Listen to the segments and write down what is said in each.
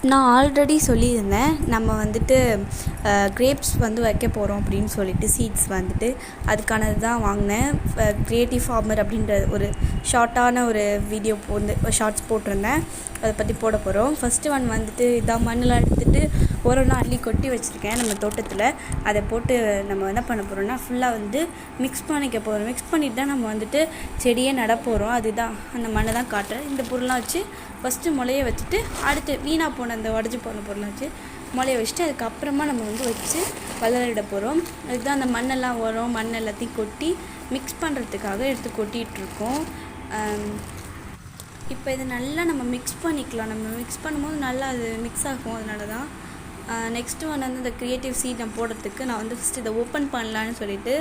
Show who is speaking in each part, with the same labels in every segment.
Speaker 1: நான் ஆல்ரெடி சொல்லியிருந்தேன் நம்ம வந்துட்டு கிரேப்ஸ் வந்து வைக்க போகிறோம் அப்படின்னு சொல்லிட்டு சீட்ஸ் வந்துட்டு அதுக்கானது தான் வாங்கினேன். க்ரியேட்டிவ் ஃபார்மர் அப்படின்ற ஒரு ஷார்ட்டான ஒரு வீடியோ ஷார்ட்ஸ் போட்டிருந்தேன். அதை பற்றி போட போகிறோம். ஃபஸ்ட்டு ஒன் வந்துட்டு இதான் மண்ணெலாம் எடுத்துகிட்டு ஒரு அள்ளி கொட்டி வச்சுருக்கேன் நம்ம தோட்டத்தில். அதை போட்டு நம்ம என்ன பண்ண போகிறோம்னா ஃபுல்லாக வந்து மிக்ஸ் பண்ணிக்க போகிறோம். மிக்ஸ் பண்ணிட்டு தான் நம்ம வந்துட்டு செடியே நட போகிறோம். அதுதான் அந்த மண்ணை தான் காட்டுறேன். இந்த பொருள்லாம் வச்சு ஃபஸ்ட்டு முளைய வச்சுட்டு அடுத்து வீணாக போன அந்த உடஞ்சி போன பொருளை வச்சு முளைய வச்சுட்டு அதுக்கப்புறமா நம்ம வந்து வச்சு வளரிட போகிறோம். அதுதான் அந்த மண்ணெல்லாம் வரும். மண் எல்லாத்தையும் கொட்டி மிக்ஸ் பண்ணுறதுக்காக எடுத்து கொட்டிகிட்ருக்கோம். இப்போ இது நல்லா நம்ம மிக்ஸ் பண்ணிக்கலாம். நம்ம மிக்ஸ் பண்ணும்போது நல்லா அது மிக்ஸ் ஆகும். அதனால தான் நெக்ஸ்ட்டு ஒன்று வந்து இந்த க்ரியேட்டிவ் சீட் நான் போடுறதுக்கு நான் வந்து ஃபஸ்ட்டு இதை ஓப்பன் பண்ணலான்னு சொல்லிட்டு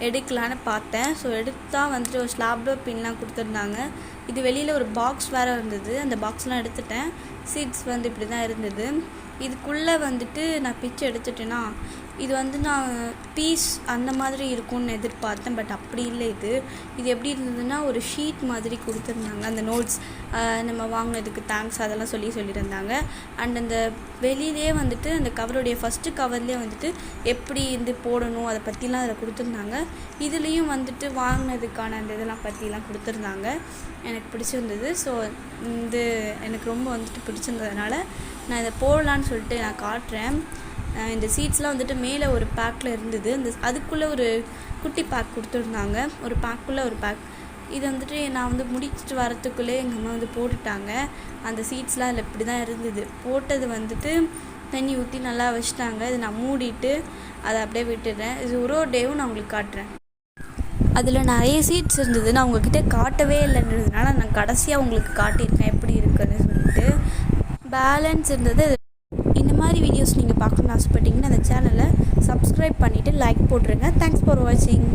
Speaker 1: எடுக்கலான்னு பார்த்தேன். ஸோ எடுத்தால் வந்துட்டு ஒரு ஸ்லாப்டோர் பின்லாம் கொடுத்துருந்தாங்க. இது வெளியில் ஒரு பாக்ஸ் வேறு இருந்தது. அந்த பாக்ஸ்லாம் எடுத்துட்டேன். சீட்ஸ் வந்து இப்படி தான் இருந்தது. இதுக்குள்ளே வந்துட்டு நான் பிச்சு எடுத்துட்டேன்னா இது வந்து நான் பீஸ் அந்த மாதிரி இருக்கும்னு எதிர்பார்த்தேன். பட் அப்படி இல்லை. இது எப்படி இருந்ததுன்னா ஒரு ஷீட் மாதிரி கொடுத்துருந்தாங்க. அந்த நோட்ஸ் நம்ம வாங்கினதுக்கு தேங்க்ஸ் அதெல்லாம் சொல்லியிருந்தாங்க. அண்ட் அந்த வெளியிலே வந்துட்டு அந்த கவருடைய ஃபஸ்ட்டு கவர்லேயே வந்துட்டு எப்படி இது போடணும் அதை பற்றிலாம் அதில் கொடுத்துருந்தாங்க. இதுலேயும் வந்துட்டு வாங்கினதுக்கான அந்த இதெல்லாம் பற்றிலாம் கொடுத்துருந்தாங்க. எனக்கு பிடிச்சிருந்தது. ஸோ இது எனக்கு ரொம்ப வந்துட்டு பிடிச்சிருந்ததுனால நான் இதை போடலான்னு சொல்லிட்டு நான் காட்டுறேன். இந்த சீட்ஸ்லாம் வந்துட்டு மேலே ஒரு பேக்கில் இருந்தது. அதுக்குள்ளே ஒரு குட்டி பேக் கொடுத்துருந்தாங்க. ஒரு பேக்குள்ளே ஒரு பேக். இது வந்துட்டு நான் வந்து முடிச்சுட்டு வரத்துக்குள்ளே எங்கள் அம்மா வந்து போட்டுட்டாங்க. அந்த சீட்ஸ்லாம் அதில் இப்படி தான் இருந்தது. போட்டது வந்துட்டு தண்ணி ஊற்றி நல்லா வச்சுட்டாங்க. இது நான் மூடிட்டு அதை அப்படியே விட்டுடுறேன். இது ஒரு டேவும் நான் உங்களுக்கு காட்டுறேன். அதில் நிறைய சீட்ஸ் இருந்தது. நான் உங்கள்கிட்ட காட்டவே இல்லைன்றதுனால நான் கடைசியாக உங்களுக்கு காட்டியிருக்கேன் எப்படி இருக்குன்னு சொல்லிட்டு. பேலன்ஸ் இருந்தது. இந்த மாதிரி வீடியோஸ் நீங்கள் பார்க்கணுன்னு ஆசைப்பட்டீங்கன்னா அந்த சேனலை சப்ஸ்கிரைப் பண்ணிவிட்டு லைக் போட்டுருங்க. தேங்க்ஸ் ஃபார் வாட்சிங்.